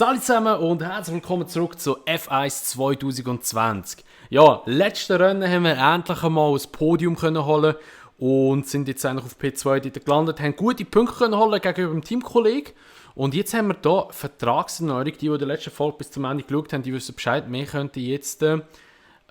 Salut zusammen und herzlich willkommen zurück zu F1 2020. Ja, letzte Rennen haben wir endlich einmal ein Podium können holen und sind jetzt eigentlich auf P2 dort gelandet, haben gute Punkte können holen gegenüber dem Teamkollegen. Und jetzt haben wir hier Vertragserneuerung. Die der letzten Folge bis zum Ende geschaut haben, die wissen Bescheid. Wir könnten jetzt mit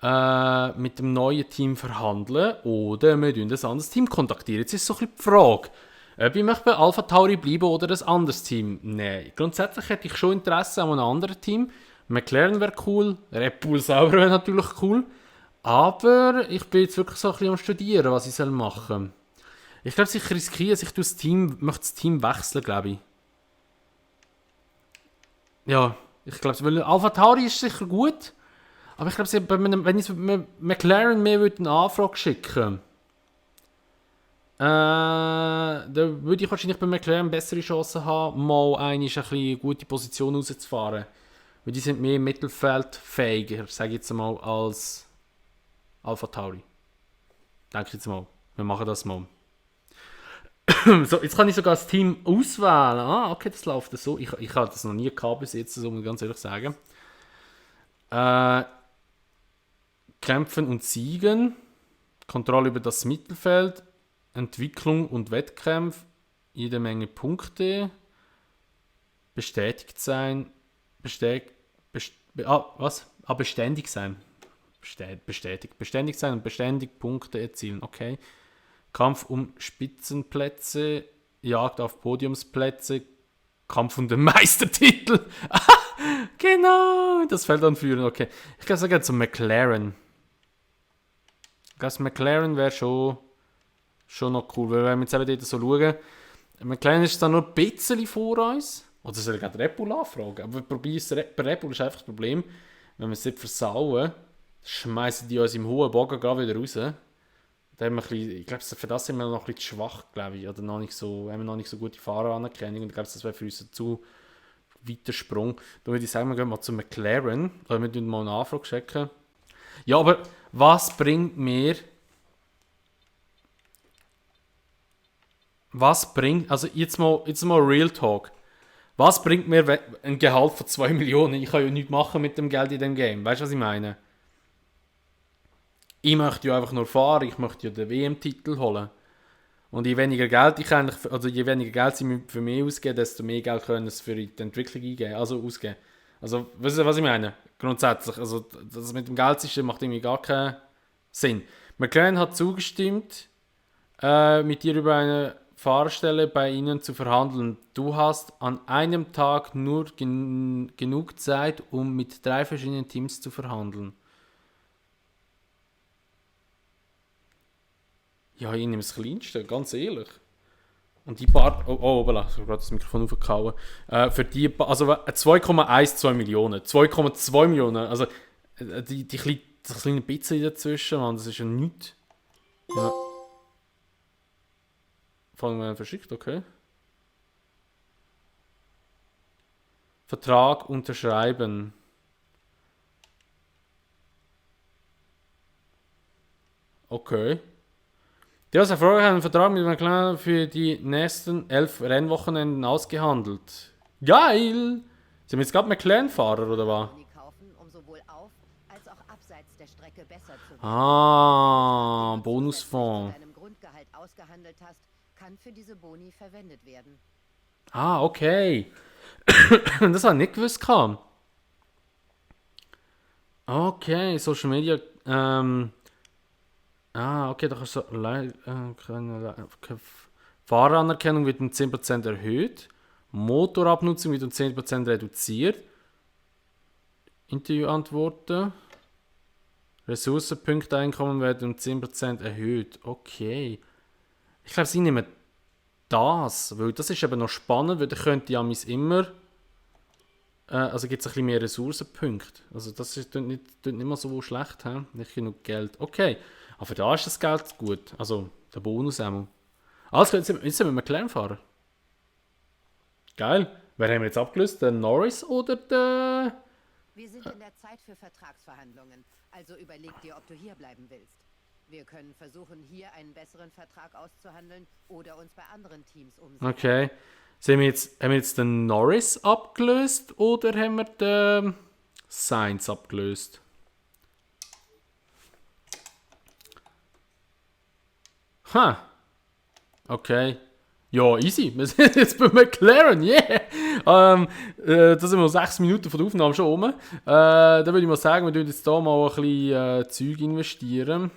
dem neuen Team verhandeln oder wir kontaktieren ein anderes Team kontaktieren. Jetzt ist so ein bisschen die Frage, ob ich möchte bei Alpha Tauri bleiben oder ein anderes Team. Nein, grundsätzlich hätte ich schon Interesse an einem anderen Team. McLaren wäre cool, Red Bull selber wäre natürlich cool. Aber ich bin jetzt wirklich so ein bisschen am Studieren, was ich machen soll. Ich glaube, ich riskiere, dass ich möchte das Team wechseln, glaube ich. Ja, ich glaube, weil Alpha Tauri ist sicher gut. Aber ich glaube, wenn ich McLaren mehr eine Anfrage schicken da würde ich wahrscheinlich bei McLaren bessere Chancen haben, mal eine gute Position rauszufahren. Weil die sind mehr im Mittelfeld fähiger, sage ich jetzt mal, als Alpha Tauri. Denke ich jetzt mal. Wir machen das mal. So, jetzt kann ich sogar das Team auswählen. Ah, okay, das läuft so. Ich habe das noch nie gehabt bis jetzt, so muss ich ganz ehrlich sagen. Kämpfen und Siegen. Kontrolle über das Mittelfeld. Entwicklung und Wettkämpfe, jede Menge Punkte, bestätigt sein, beständig sein, beständig sein und beständig Punkte erzielen, okay. Kampf um Spitzenplätze, Jagd auf Podiumsplätze, Kampf um den Meistertitel, genau, das Feld anführen, okay. Ich glaube, sogar zum McLaren. Ich glaube, McLaren wäre schon noch cool, weil wenn wir jetzt eben dort so schauen, McLaren ist dann nur ein bisschen vor uns. Oder soll ich gerade Red Bull anfragen? Aber bei Red Bull ist einfach das Problem, wenn wir es nicht versauen, schmeißen die uns im hohen Bogen gerade wieder raus. Da haben wir ich glaube, für das sind wir noch ein bisschen schwach, glaube ich. Oder haben wir noch nicht so gute Fahreranerkennung. Und ich glaube, das wäre für uns ein zu weiter Sprung. Da würde ich sagen, wir gehen mal zu McLaren. Oder wir checken mal eine Anfrage checken. Ja, aber was bringt also jetzt mal Real Talk. Was bringt mir ein Gehalt von 2 Millionen? Ich kann ja nichts machen mit dem Geld in dem Game. Weißt du, was ich meine? Ich möchte ja einfach nur fahren, ich möchte ja den WM-Titel holen. Und je weniger Geld sie für mich ausgeben, desto mehr Geld können sie für die Entwicklung ausgeben. Also, weißt du, was ich meine? Grundsätzlich, also das mit dem Geldsystem macht irgendwie gar keinen Sinn. McLaren hat zugestimmt, mit dir über eine Fahrstelle bei ihnen zu verhandeln. Du hast an einem Tag nur genug Zeit, um mit 3 verschiedenen Teams zu verhandeln. Ja, ich nehme das Kleinste, ganz ehrlich. Und die paar... Oh, ich habe gerade das Mikrofon aufgehauen. Für die... Also 2,12 Millionen. 2,2 Millionen. Also das kleine bisschen dazwischen, man, das ist ja nichts. Ja. Fangen wir verschickt, okay. Vertrag unterschreiben. Okay. Die aus der Frage haben einen Vertrag mit McLaren für die nächsten 11 Rennwochenenden ausgehandelt. Geil! Sind wir jetzt gerade McLaren-Fahrer oder was? Ah, Bonusfonds. Kann für diese Boni verwendet werden. Ah, okay. Das habe ich nicht gewusst. Okay, Social Media. Okay, da kannst du Fahreranerkennung wird um 10% erhöht. Motorabnutzung wird um 10% reduziert. Interviewantworten. Ressourcenpunkteinkommen werden um 10% erhöht. Okay. Ich glaube, sie nehmen das, weil das ist eben noch spannend, weil da könnte ja immer also gibt es ein bisschen mehr Ressourcenpunkte. Also das ist nicht mal so schlecht, he? Nicht genug Geld. Okay, aber da ist das Geld gut. Also der Bonus einmal. Also jetzt sind wir McLaren fahren. Geil. Wer haben wir jetzt abgelöst? Der Norris oder der... Wir sind in der Zeit für Vertragsverhandlungen, also überleg dir, ob du hier bleiben willst. Wir können versuchen, hier einen besseren Vertrag auszuhandeln oder uns bei anderen Teams umsehen. Okay. Haben wir jetzt den Norris abgelöst oder haben wir den Sainz abgelöst? Ha. Okay. Ja, easy. Wir sind jetzt bei McLaren, yeah! Da sind wir 6 Minuten von der Aufnahme schon rum. Da würde ich mal sagen, wir jetzt hier mal ein bisschen Zeug investieren.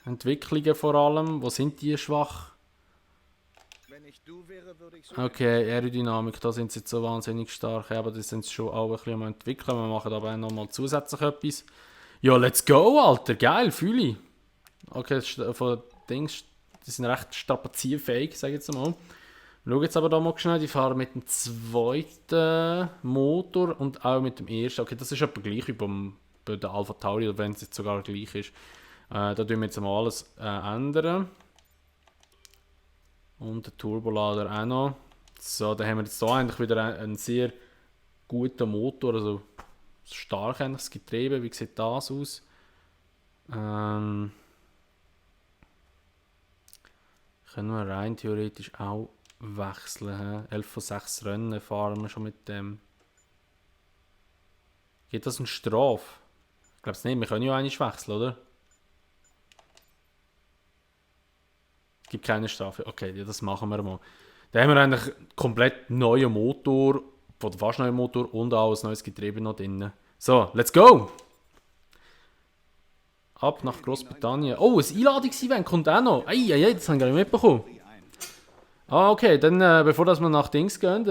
Entwicklungen vor allem. Wo sind die schwach? Wenn ich du wäre, würde ich so. Okay, Aerodynamik, da sind sie jetzt so wahnsinnig stark. Aber das sind sie schon auch ein bisschen am entwickeln. Wir machen aber auch nochmal zusätzlich etwas. Ja, let's go, Alter. Geil, fühle ich. Okay, von Dings, die sind recht strapazierfähig, sage ich jetzt mal. Wir schauen jetzt aber da mal schnell, die fahren mit dem zweiten Motor und auch mit dem ersten. Okay, das ist etwa gleich wie bei der Alpha Tauri, wenn es jetzt sogar gleich ist. Da tun wir jetzt mal alles ändern. Und der Turbolader auch noch. So, dann haben wir jetzt hier eigentlich wieder einen sehr guten Motor, also stark eigentlich das Getriebe. Wie sieht das aus? Können wir rein theoretisch auch wechseln. 11 von 6 Rennen fahren wir schon mit dem. Geht das eine Strafe? Ich glaube es nicht, wir können ja eigentlich wechseln, oder? Es gibt keine Strafe. Okay, ja, das machen wir mal. Da haben wir eigentlich komplett neuen Motor, oder fast neuen Motor und auch ein neues Getriebe noch drin. So, let's go! Ab nach Großbritannien. Oh, ein Einladungsevent kommt auch noch. Eieiei, das habe ich gar nicht mitbekommen. Ah, okay, dann bevor wir nach Dings gehen,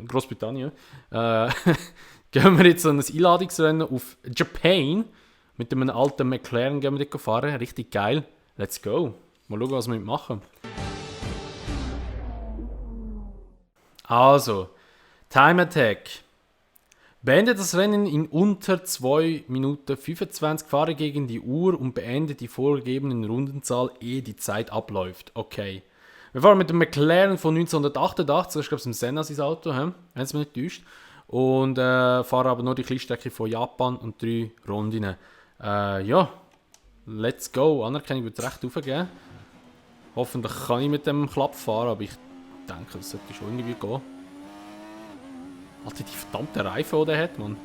Großbritannien, gehen wir jetzt an ein Einladungsrennen auf Japan. Mit einem alten McLaren gehen wir dort fahren. Richtig geil. Let's go. Mal schauen, was wir machen. Also, Time Attack. Beende das Rennen in unter 2 Minuten 25, fahre gegen die Uhr und beende die vorgegebenen Rundenzahl, ehe die Zeit abläuft. Okay. Wir fahren mit dem McLaren von 1988, das ist glaube ich ein Senna sein Auto, wenn es mich nicht täuscht. Und fahren aber nur die Kleinstrecke von Japan und 3 Runden. Ja, let's go. Anerkennung wird recht aufgeben. Hoffentlich kann ich mit dem Klapp fahren, aber ich denke, das sollte schon irgendwie gehen. Alter, die verdammte Reifen, die der hat, Mann.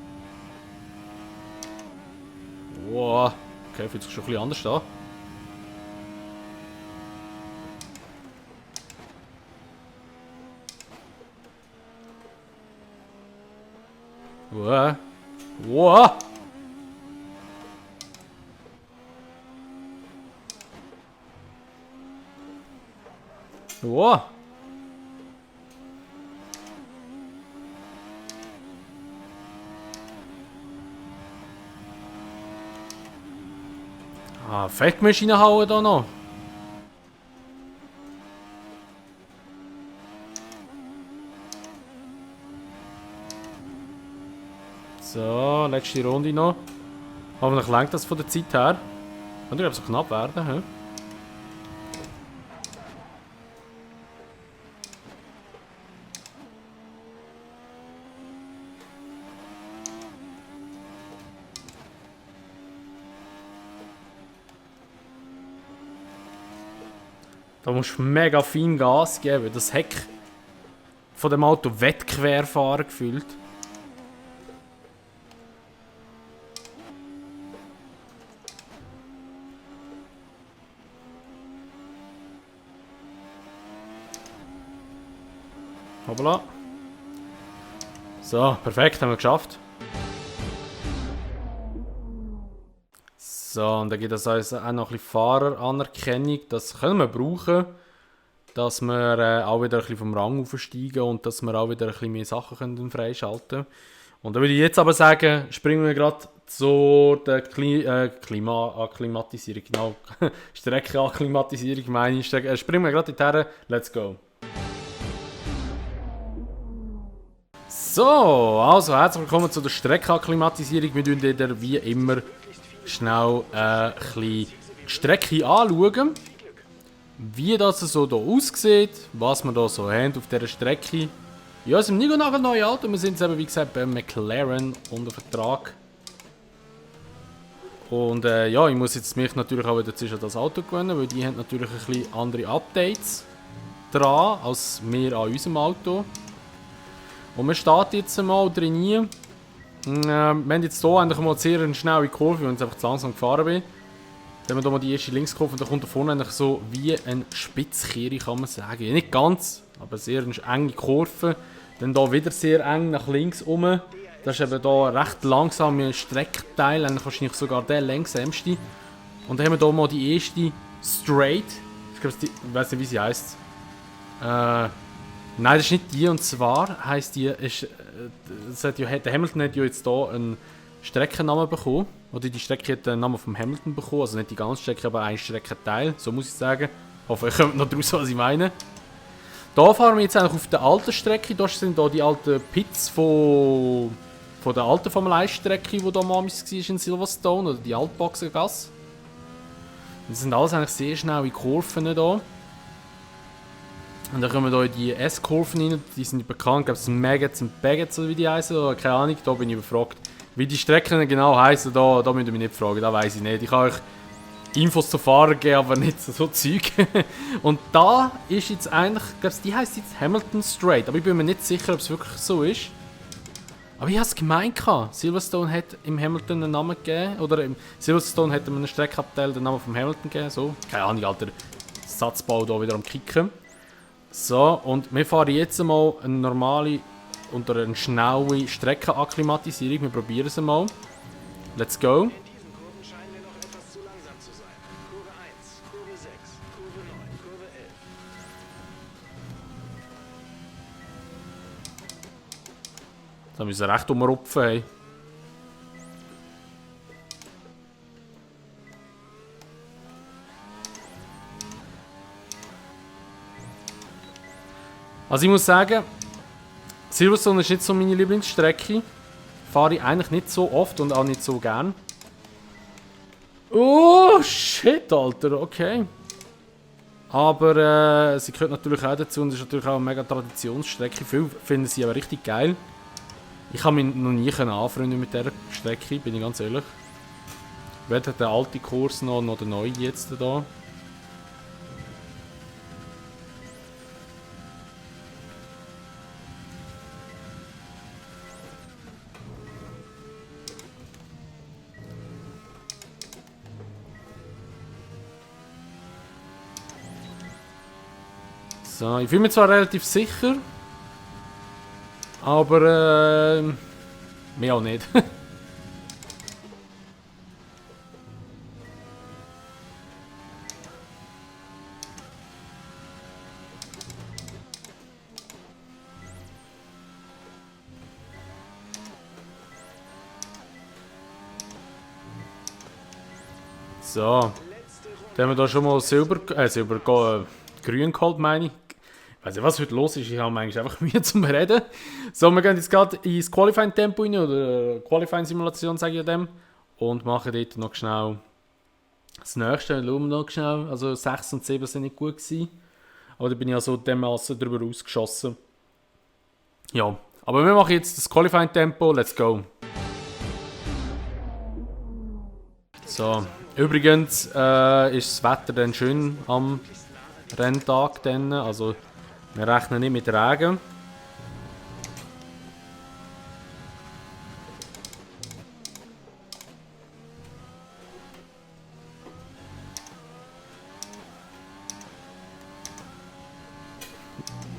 Wow. Okay, fühlt sich schon ein bisschen anders an. Wow. Wow. Wow. Ah, Fettmaschine hauen da noch. So, letzte Runde noch. Hoffentlich lenkt das von der Zeit her. Könnte glaube so knapp werden, hä? Da musst du mega fein Gas geben. Das Heck von dem Auto wettquer fahren gefühlt. Hoppla. So, perfekt, haben wir geschafft. So, und dann gibt es also auch noch ein bisschen Fahreranerkennung. Das können wir brauchen, dass wir auch wieder ein bisschen vom Rang aufsteigen und dass wir auch wieder ein bisschen mehr Sachen können freischalten können. Und dann würde ich jetzt aber sagen, springen wir gerade zur Klimaaklimatisierung, genau, Streckenakklimatisierung meine ich. Springen wir gerade dorthin, let's go. So, also herzlich willkommen zu der Streckenakklimatisierung. Wir schauen wie immer schnell ein bisschen die Strecke anschauen, wie das so hier aussieht, was wir hier so haben auf dieser Strecke. Ja, es ist nicht noch ein neues Auto, wir sind jetzt eben, wie gesagt, bei McLaren unter Vertrag. Und ja, ich muss jetzt mich natürlich auch wieder zwischen das Auto gewöhnen, weil die haben natürlich ein bisschen andere Updates dran als wir an unserem Auto. Und wir starten jetzt mal drin. Wir haben jetzt hier eigentlich mal sehr eine schnelle Kurve, weil ich einfach zu langsam gefahren bin. Dann haben wir hier mal die erste Linkskurve und da kommt da vorne eigentlich so wie ein Spitzkehre, kann man sagen. Ja, nicht ganz, aber sehr eine enge Kurve. Dann hier wieder sehr eng nach links rum. Das ist eben hier recht langsame Streckteil, eigentlich wahrscheinlich sogar der längsamste. Und dann haben wir hier mal die erste Straight. Ich glaube, ich weiß nicht, wie sie heisst. Nein, das ist nicht die, und zwar heisst die, der Hamilton hat ja jetzt hier einen Streckennamen bekommen. Oder die Strecke hat den Namen vom Hamilton bekommen, also nicht die ganze Strecke, aber ein Streckenteil, so muss ich sagen. Ich hoffe, ihr kommt noch draus, was ich meine. Hier fahren wir jetzt eigentlich auf der alten Strecke, da sind hier die alten Pits von der alten Formel 1 Strecke, die da mal war in Silverstone, oder die Altboxengasse. Das sind alles eigentlich sehr schnelle Kurven hier. Und dann kommen wir hier in die S-Kurven rein, die sind bekannt, ich glaube es sind Maggots und Baggets, oder wie die heißen, oder keine Ahnung, da bin ich überfragt. Wie die Strecken genau heißen, da müsst ihr mich nicht fragen, da weiß ich nicht. Ich kann euch Infos zu Fahren geben, aber nicht so Zeug. Und da ist jetzt eigentlich, ich glaube die heisst jetzt Hamilton Straight, aber ich bin mir nicht sicher, ob es wirklich so ist. Aber ich habe es gemeint, Silverstone hat im Hamilton einen Namen gegeben, oder im Silverstone hat einem Streckabteil den Namen vom Hamilton gegeben, so. Keine Ahnung, Alter, Satzbau da wieder am Kicken. So, und wir fahren jetzt mal eine normale oder eine schnelle Streckenakklimatisierung. Wir probieren es mal. Let's go. In diesen Kurven scheinen wir noch etwas zu langsam zu sein. Kurve 1, Kurve 6, Kurve 9, Kurve 11. Da müssen wir recht umrupfen. Hey. Also ich muss sagen, Silverstone ist nicht so meine Lieblingsstrecke. Fahre ich eigentlich nicht so oft und auch nicht so gern. Oh, shit, Alter, okay. Aber sie gehört natürlich auch dazu und ist natürlich auch eine mega Traditionsstrecke. Viele finden sie aber richtig geil. Ich habe mich noch nie anfreunden mit dieser Strecke, bin ich ganz ehrlich. Weder der alte Kurs noch der neue jetzt da. So, ich fühle mich zwar relativ sicher, aber mehr auch nicht. So, dann haben wir da schon mal grün geholt, meine ich. Ich weiß nicht, was heute los ist, ich habe eigentlich einfach Mühe zum Reden. So, wir gehen jetzt gerade ins Qualifying-Tempo rein, oder Qualifying-Simulation, sage ich dem. Und machen dort noch schnell das nächste. Schauen wir noch schnell. Also 6 und 7 sind nicht gut gewesen. Aber da bin ich also dermaßen drüber ausgeschossen. Ja, aber wir machen jetzt das Qualifying-Tempo. Let's go. So, übrigens ist das Wetter dann schön am Renntag dann, also wir rechnen nicht mit Regen.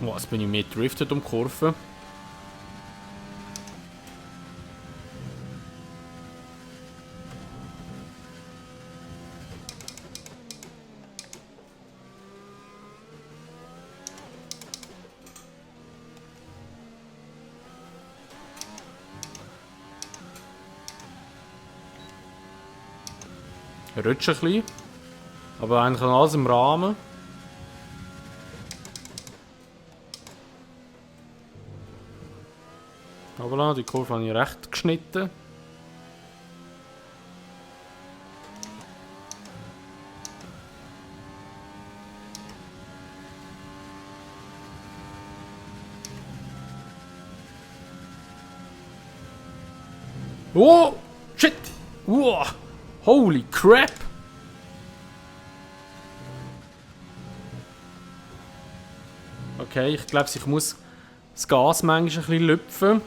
Oh, jetzt bin ich mehr driftet um die Kurve. Rutscht ein bisschen, aber eigentlich alles im Rahmen. Aber die Kurve habe ich recht geschnitten. Oh! Shit! Wow! Holy crap! Okay, ich glaube, ich muss das Gas manchmal ein bisschen lüpfen.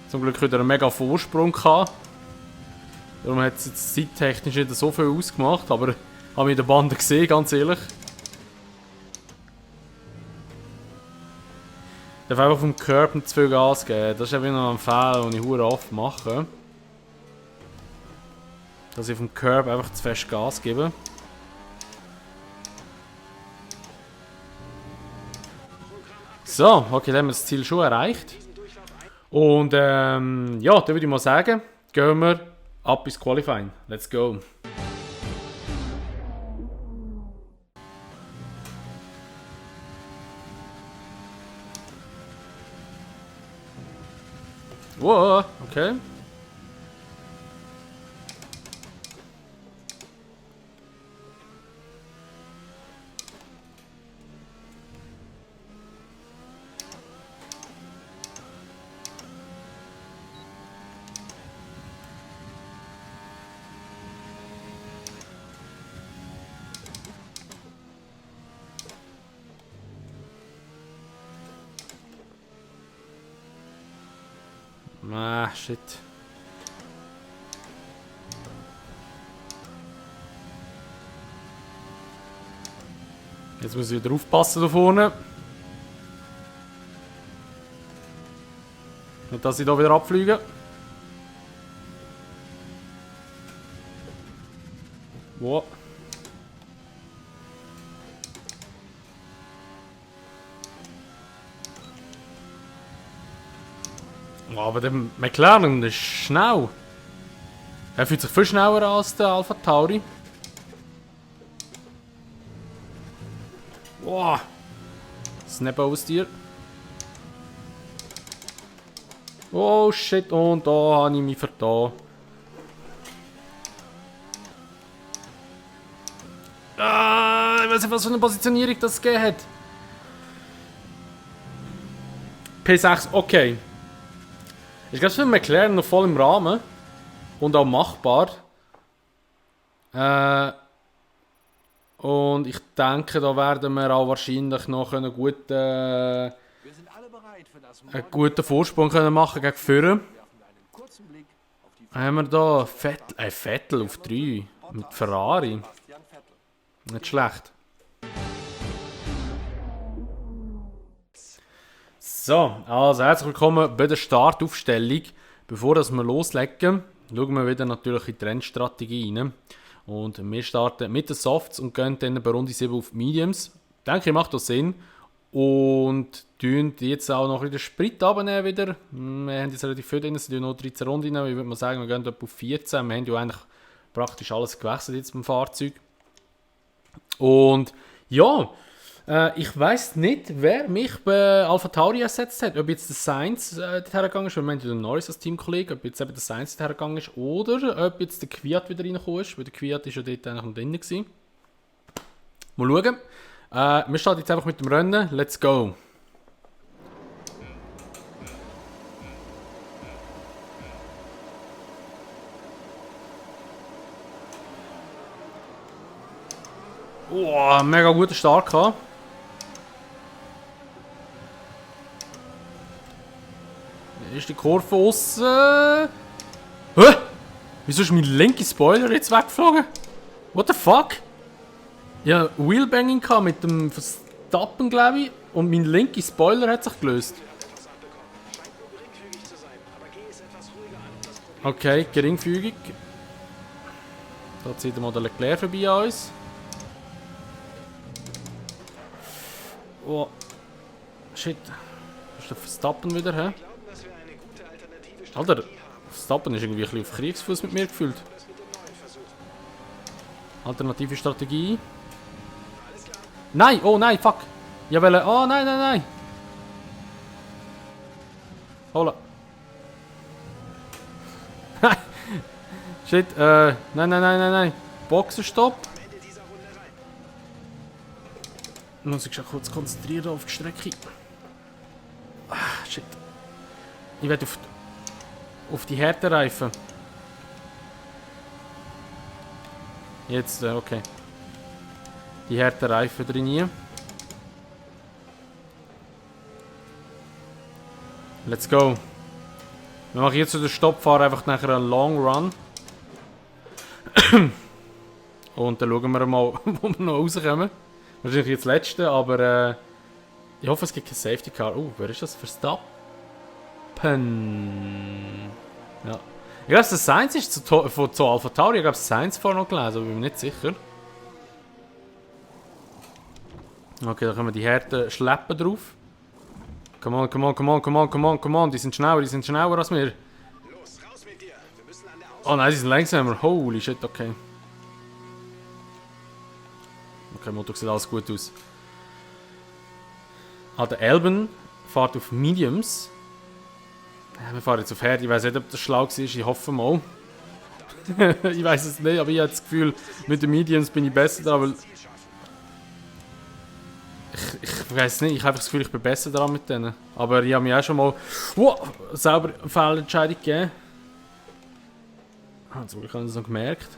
Zum Glück hat er einen mega Vorsprung gehabt. Darum hat es jetzt zeittechnisch nicht so viel ausgemacht, aber ich habe mich in der Bande gesehen, ganz ehrlich. Ich darf einfach auf dem Curb nicht zu viel Gas geben. Das ist eben noch ein Fehler, den ich sehr oft mache. Dass ich auf dem Curb einfach zu fest Gas gebe. So, okay, dann haben wir das Ziel schon erreicht. Und ja, dann würde ich mal sagen, gehen wir ab ins Qualifying. Let's go. Wow, okay. Ah, shit. Jetzt muss ich wieder aufpassen da vorne. Nicht, dass ich da wieder abfliege. Wow. Aber der McLaren der ist schnell. Er fühlt sich viel schneller als der Alpha Tauri. Wow. Snap aus dir. Oh shit, und da habe ich mich vertan. Ah, ich weiß nicht, was für eine Positionierung das gegeben hat. P6, okay. Ich glaube, für McLaren noch voll im Rahmen und auch machbar. Und ich denke, da werden wir auch wahrscheinlich noch einen guten Vorsprung können machen gegen Führer. Haben wir da Vettel auf 3 mit Ferrari. Nicht schlecht. So, also herzlich willkommen bei der Startaufstellung. Bevor wir loslegen, schauen wir wieder natürlich in die Rennstrategie rein. Und wir starten mit den Softs und gehen dann bei Runde 7 auf Mediums. Ich denke, macht das Sinn. Und tun jetzt auch noch den Sprit abnehmen wieder. Wir haben jetzt relativ viel drin, es sind noch 13 Runden rein. Ich würde mal sagen, wir gehen auf 14. Wir haben ja eigentlich praktisch alles gewechselt jetzt beim Fahrzeug. Und ja, ich weiss nicht, wer mich bei Alpha Tauri ersetzt hat. Ob jetzt der Sainz dorthin gegangen ist, weil wir haben ja den Norris als Teamkollege, ob jetzt eben der Sainz dorthin gegangen ist oder ob jetzt der Kvyat wieder reingekommen ist, weil der Kvyat ist ja dort eigentlich noch drin gewesen. Mal schauen. Wir starten jetzt einfach mit dem Rennen. Let's go! Oh, mega guter Start gehabt. Ist die Kurve aussen. Hä? Wieso ist mein linker Spoiler jetzt weggeflogen? What the fuck? Ja, Wheelbanging mit dem Verstappen, glaube ich. Und mein linker Spoiler hat sich gelöst. Okay, geringfügig. Da zieht der Modell Leclerc vorbei an uns. Oh. Shit. Ist der Verstappen wieder, hä? Alter, Verstappen ist irgendwie ein bisschen auf Kriegsfuß mit mir gefühlt. Alternative Strategie. Nein, oh nein, fuck. Ja, weil oh nein, nein, nein. Hola. Shit, nein, nein, nein, nein, nein. Boxenstopp. Muss ich schon kurz konzentrieren auf die Strecke. Ah, shit. Ich werde auf die Härtereifen. Jetzt, okay. Die harten Reifen drin. Let's go. Wir machen jetzt zu den Stoppfahren einfach nachher einen Long Run. Und dann schauen wir mal, wo wir noch rauskommen. Wahrscheinlich jetzt das letzte, aber ich hoffe, es gibt kein Safety Car. Oh, wer ist das? Verstappen? Ja. Ich glaube, das Sainz ist zu Alpha Tauri. Ich glaube, das Sainz vorher noch gelesen, aber bin mir nicht sicher. Okay, da können wir die Härten schleppen drauf. Come on, come on, come on, come on, come on, come on. Die sind schneller als wir. Los, raus mit dir. Wir müssen an der Oh nein, die sind langsamer. Holy shit, okay. Okay, Motor sieht alles gut aus. Ah, der Elben fährt auf Mediums. Ja, wir fahren jetzt auf Herd. Ich weiß nicht, ob das schlau war. Ich hoffe mal. Ich weiß es nicht, aber ich habe das Gefühl, mit den Mediums bin ich besser dran. Weil ich weiß nicht, ich habe einfach das Gefühl, ich bin besser dran mit denen. Aber ich habe mir auch schon mal selber eine Fehlentscheidung gegeben. Ah, zum Glück habe ich das noch gemerkt.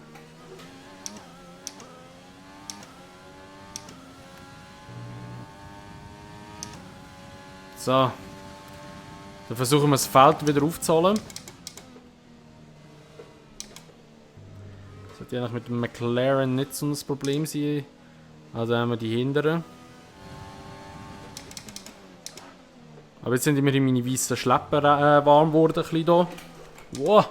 So. Dann versuchen wir das Feld wieder aufzuholen. Das sollte eigentlich mit dem McLaren nicht so ein Problem sein. Also haben wir die hinteren. Aber jetzt sind mir meine weißen Schlepper warm geworden. Ein bisschen hier. Wow.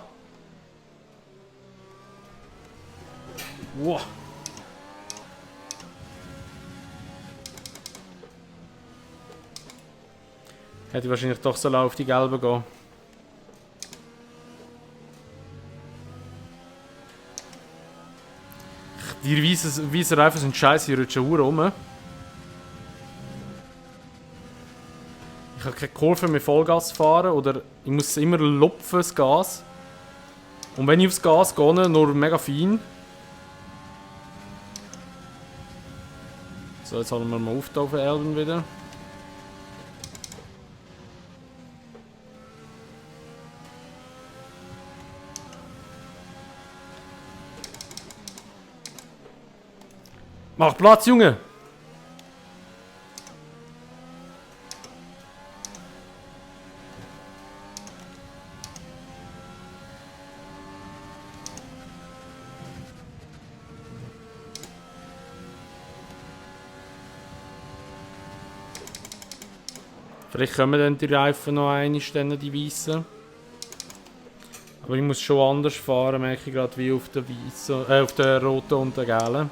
Wow. Hätte ich wahrscheinlich doch so auf die gelben gehen. Die weißen Reifen sind scheiße, die rutschen rum. Ich habe keine Kurve mit Vollgas fahren oder ich muss immer lupfen, das Gas. Und wenn ich aufs Gas gehe, nur mega fein. So, jetzt holen wir mal auf den Elben wieder. Mach Platz, Junge! Vielleicht kommen dann die Reifen noch einmal, die weißen. Aber ich muss schon anders fahren, merke ich gerade wie auf der weißen, auf der roten und der gelben.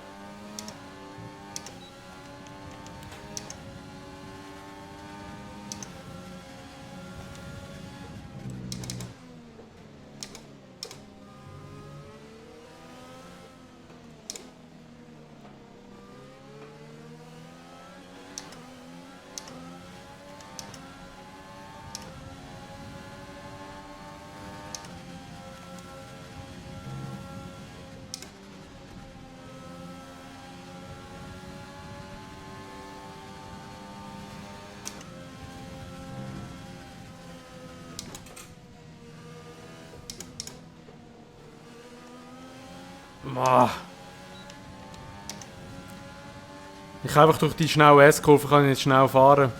Ich kann einfach durch die schnelle S-Kurve kann ich nicht schnell fahren.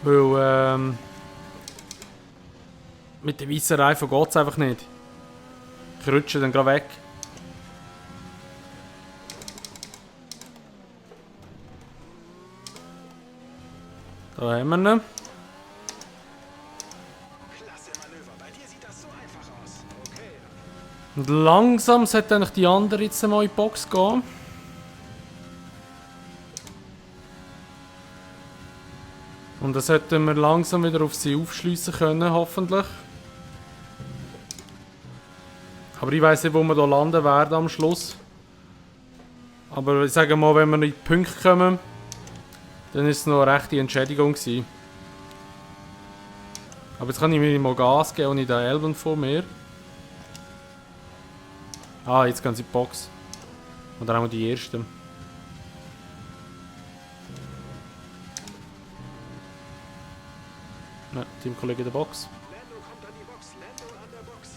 Weil mit den weißen Reifen geht es einfach nicht. Ich rutsche dann gerade weg. Da haben wir ihn. Klasse Manöver. Bei dir sieht das so einfach aus. Okay. Und langsam sollte eigentlich die andere jetzt mal in die Box gehen. Und dann sollten wir langsam wieder auf sie aufschliessen können, hoffentlich. Aber ich weiss nicht, wo wir hier landen werden am Schluss. Aber ich sage mal, wenn wir in die Punkte kommen, dann ist es noch eine rechte Entschädigung gewesen. Aber jetzt kann ich mir mal Gas geben und in den Elben vor mir. Ah, jetzt gehen sie in die Box. Oder auch die ersten. Ne, Teamkollege in der Box. Lando kommt an die Box. Lando an der Box.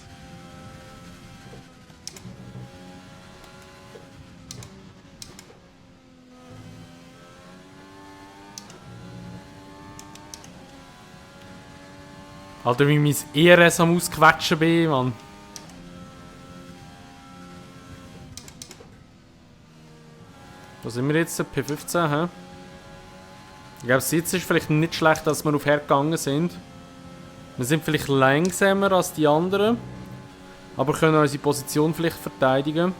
Alter, wie mein ERS am ausquetschen bin, Mann. Wo sind wir jetzt? P15, hä? Ich glaube, jetzt ist vielleicht nicht schlecht, dass wir auf Herd gegangen sind. Wir sind vielleicht langsamer als die anderen. Aber können unsere Position vielleicht verteidigen.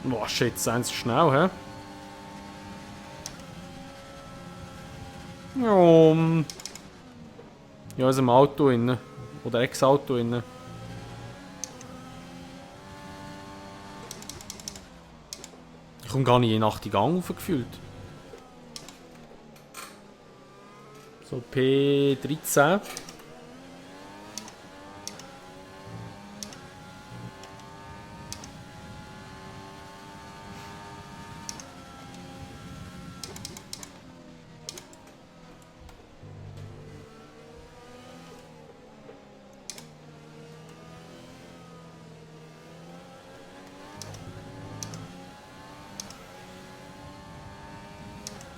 Boah, shit, sind sie schnell, hä? Ja, in einem Auto innen. Oder Ex-Auto innen. Ich komme gar nicht je nach die Gang aufgefühlt. So, P13.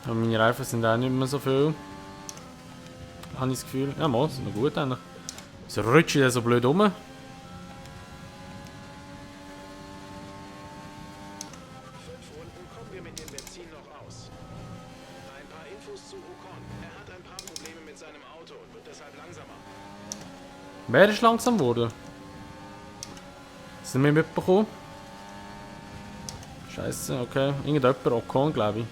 Aber meine Reifen sind auch nicht mehr so viel. Habe ich das Gefühl. Ja, mal, sind noch gut eigentlich. Wieso rutscht der so blöd rum? 5 Runden kommen wir mit dem Benzin noch aus. Ein paar Infos zu Ocon. Er hat ein paar Probleme mit seinem Auto und wird deshalb langsamer. Wer ist langsam geworden? Sind wir mitbekommen? Scheiße, okay. Irgendjemand, Ocon, glaube ich.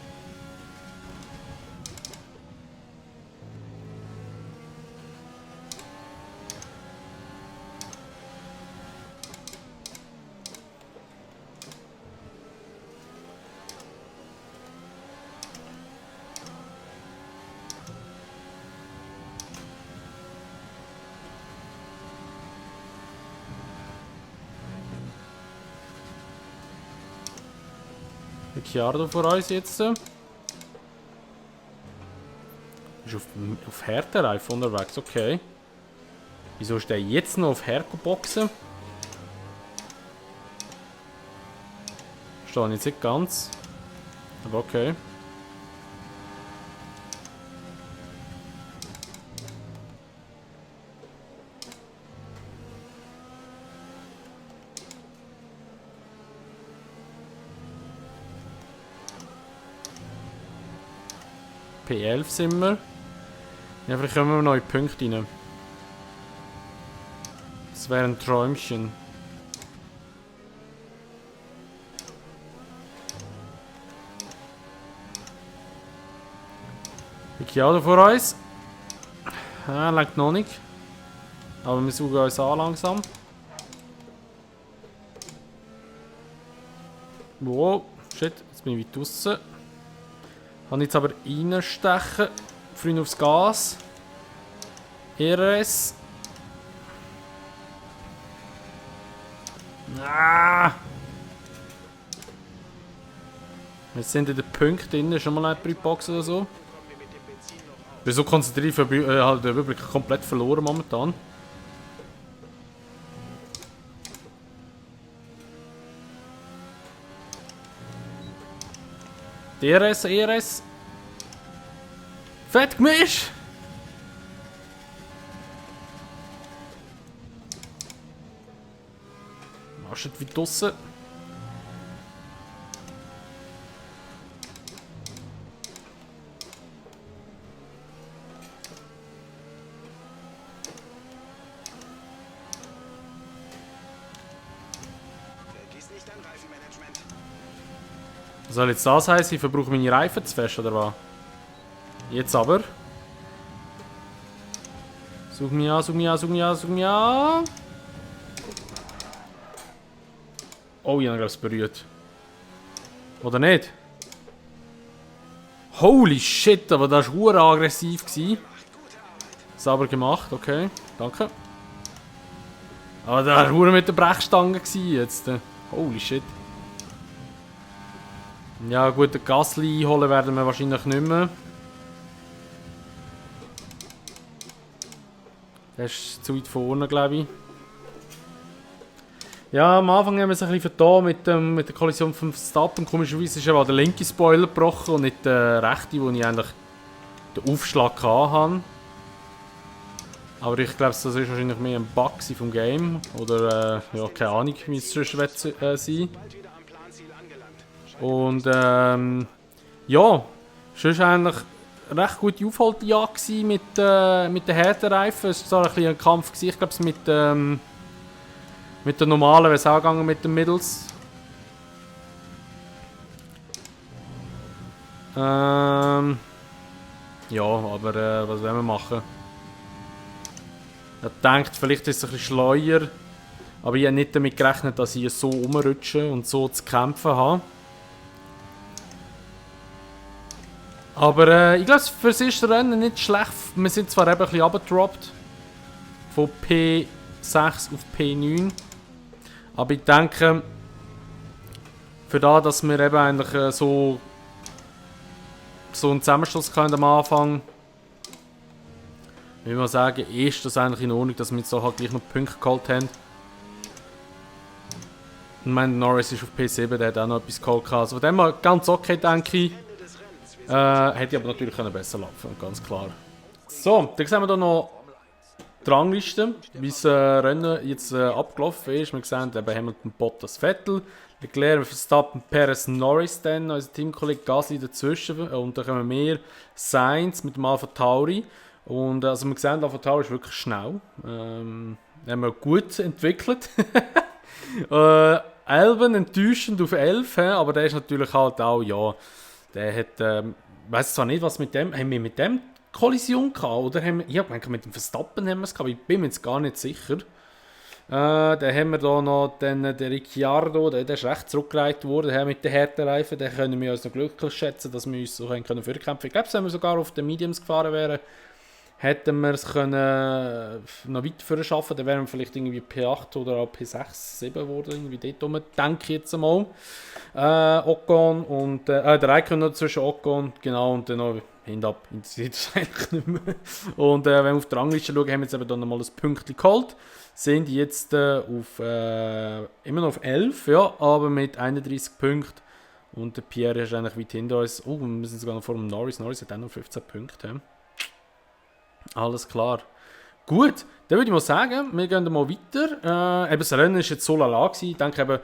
Ricciardo vor uns jetzt. Ist auf Härtereifen unterwegs, okay. Wieso ist der jetzt noch auf Härteboxen? Verstehe ich jetzt nicht ganz. Aber okay. P11 sind wir. Ja, vielleicht kommen wir neue Punkte rein. Das wäre ein Träumchen. Ricciardo vor uns. Ah, langt noch nicht. Aber wir suchen uns an langsam. Wow, shit, jetzt bin ich weit draussen. Kann jetzt aber reinstechen. Früh aufs Gas. RS. Ah! Jetzt sind in den Punkten drin, schon mal eine Brütbox oder so. Ich bin so konzentriert, halt den Überblick komplett verloren momentan. DRS, ERS. Fett gemischt! Machst du wie draussen? Vergiss nicht dein Reifenmanagement. Soll jetzt das heißen, ich verbrauche meine Reifen zu fest, oder was? Jetzt aber. Such mich an, such mich an, such mich an, such mich an. Oh, ich habe es berührt. Oder nicht? Holy shit, aber das war hure aggressiv. Sauber gemacht, okay. Danke. Aber das war hure mit der Brechstange jetzt. Holy shit. Ja gut, den Gasly einholen werden wir wahrscheinlich nicht mehr. Der ist zu weit vorne, glaube ich. Ja, am Anfang haben wir es ein bisschen vertan mit der Kollision von Verstappen. Komischerweise ist aber der linke Spoiler gebrochen und nicht der rechte, wo ich eigentlich den Aufschlag hatte. Aber ich glaube, das ist wahrscheinlich mehr ein Bug vom Game. Oder, ja, keine Ahnung, wie es sonst sein Bald wieder am Planziel angelangt. Und, ja, sonst eigentlich recht gute Aufhaltejagd gewesen mit den Härtereifen. Es war zwar ein bisschen ein Kampf gewesen. Ich glaube, es mit der normalen wäre es auch gegangen mit den Middles. Ja, aber was wollen wir machen? Ich denke, vielleicht ist es ein bisschen schleuer. Aber ich habe nicht damit gerechnet, dass ich so rumrutsche und so zu kämpfen habe. Aber ich glaube, für das erste Rennen nicht schlecht. Wir sind zwar eben ein bisschen runtergedroppt. Von P6 auf P9. Aber ich denke, für das, dass wir eben eigentlich so einen Zusammenschluss können am Anfang, würde ich mal sagen, ist das eigentlich in Ordnung, dass wir jetzt so halt gleich noch Punkte geholt haben. Und mein Norris ist auf P7, der hat auch noch etwas geholt. Also von dem her ganz okay, denke ich. Hätte ich aber natürlich besser laufen, ganz klar. So, dann sehen wir hier noch die Rangliste, wie das Rennen jetzt abgelaufen ist. Wir sehen eben Hamilton, Bottas, Vettel, Leclerc, Verstappen, Perez, Norris, dann unser Teamkollege Gasly dazwischen und dann kommen wir Sainz mit dem AlphaTauri. Und also wir sehen, AlphaTauri ist wirklich schnell. Haben wir gut entwickelt. Albon enttäuschend auf 11, aber der ist natürlich halt auch, ja, der hat, ich weiss zwar nicht, was mit dem, haben wir mit dem Kollision gehabt, oder haben wir, ich habe gemeint, mit dem Verstappen haben wir es gehabt, ich bin mir jetzt gar nicht sicher. Dann haben wir da noch den Ricciardo, der ist recht zurückgereiht worden, mit den Härtereifen, den können wir uns noch glücklich schätzen, dass wir uns so können vorkämpfen. Ich glaube, wenn wir sogar auf den Mediums gefahren wären, hätten wir es können noch weiter schaffen, dann wären wir vielleicht irgendwie P8 oder auch P6, 7 geworden, irgendwie dort rum, denke ich jetzt einmal. Ocon und der Raikkonen zwischen Ocon, genau, und dann noch hinab, interessiert es eigentlich nicht mehr. Und wenn wir auf die Rangliste schauen, haben wir jetzt eben dann nochmal ein Pünktchen geholt, sind jetzt auf, immer noch auf 11, ja, aber mit 31 Punkten. Und der Pierre ist eigentlich weit hinter uns. Oh, wir sind sogar noch vor dem Norris. Norris hat auch noch 15 Punkte. Alles klar. Gut, dann würde ich mal sagen, wir gehen mal weiter. Eben das Rennen war jetzt so lala gewesen. Ich denke eben,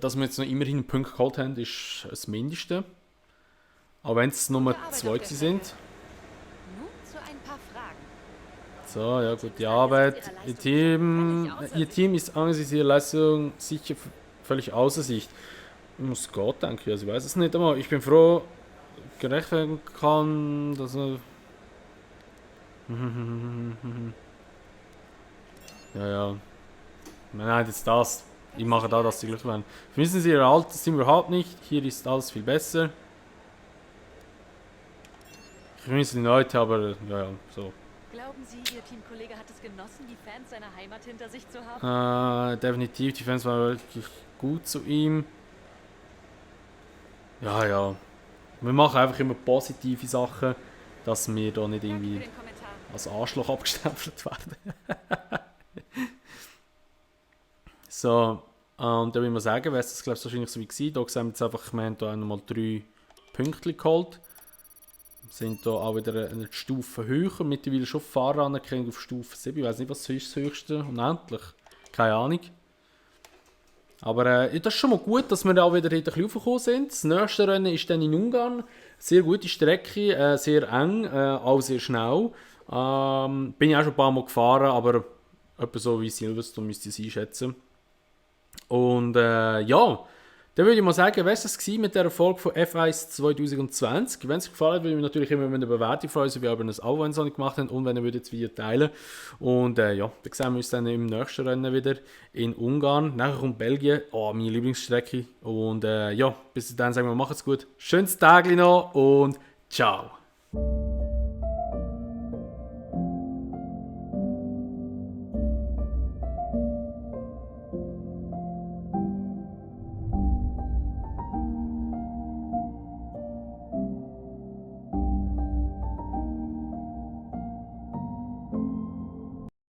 dass wir jetzt noch immerhin einen Punkt geholt haben, ist das Mindeste. Auch wenn es Nummer 2 sind. Nun zu ein paar Fragen. So, ja, gute Arbeit. Ihr Team ist angesichts ihrer Leistung sicher völlig außer Sicht. Muss Gott, denke ich. Also ich weiß es nicht einmal. Ich bin froh, gerecht werden kann, dass er... Ja. Nein, jetzt das. Ich mache da, dass sie glücklich werden. Vermissen Sie Ihr altes Team überhaupt nicht. Hier ist alles viel besser. Ich vermisse die Leute, aber ja, so. Glauben Sie, Ihr Teamkollege hat es genossen, die Fans seiner Heimat hinter sich zu haben? Definitiv, die Fans waren wirklich gut zu ihm. Ja. Wir machen einfach immer positive Sachen, dass wir da nicht Danke für irgendwie den Kommentar. als Arschloch abgestempelt werden. So, und dann will man sagen, wäre es das, glaube ich, wahrscheinlich so wie gewesen. Da sehen wir jetzt einfach, wir haben hier nochmal 3 Punkte geholt. Wir sind hier auch wieder eine Stufe höher, mittlerweile schon Fahreranerkennung auf Stufe 7. Ich weiß nicht, was ist das höchste unendlich. Keine Ahnung. Aber das ist schon mal gut, dass wir da auch wieder ein bisschen aufgekommen sind. Das nächste Rennen ist dann in Ungarn. Sehr gute Strecke, sehr eng, auch sehr schnell. Bin ich auch schon ein paar Mal gefahren, aber etwa so wie Silverstone müsste ich es einschätzen. Und ja, dann würde ich mal sagen, was das war mit der Folge von F1 2020. Wenn es euch gefallen hat, würde ich mich natürlich immer über eine Bewertung freuen, so wie ihr es auch, wenn ihr es gemacht habt, und wenn ihr das Video teilen. Und ja, dann sehen wir uns dann im nächsten Rennen wieder in Ungarn. Nachher kommt Belgien, meine Lieblingsstrecke. Und ja, bis dann sagen wir, macht's gut. Schönes Tag noch und ciao.